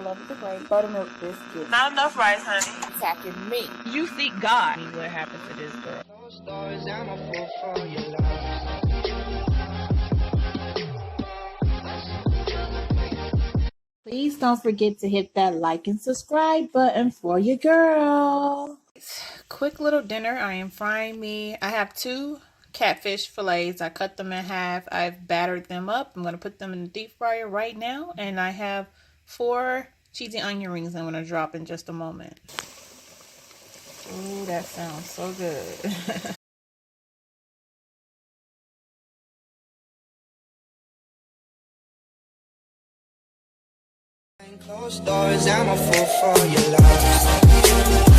love of the bread, buttermilk biscuits. Not enough rice, honey. Attacking me. You seek God. What happened to this girl? Please don't forget to hit that like and subscribe button for your girl. Quick little dinner. I am frying me. I have 2 catfish fillets. I cut them in half. I've battered them up. I'm going to put them in the deep fryer right now. And I have 4 cheesy onion rings I'm going to drop in just a moment. Ooh, that sounds so good. Closed doors, I'm a fool for your love.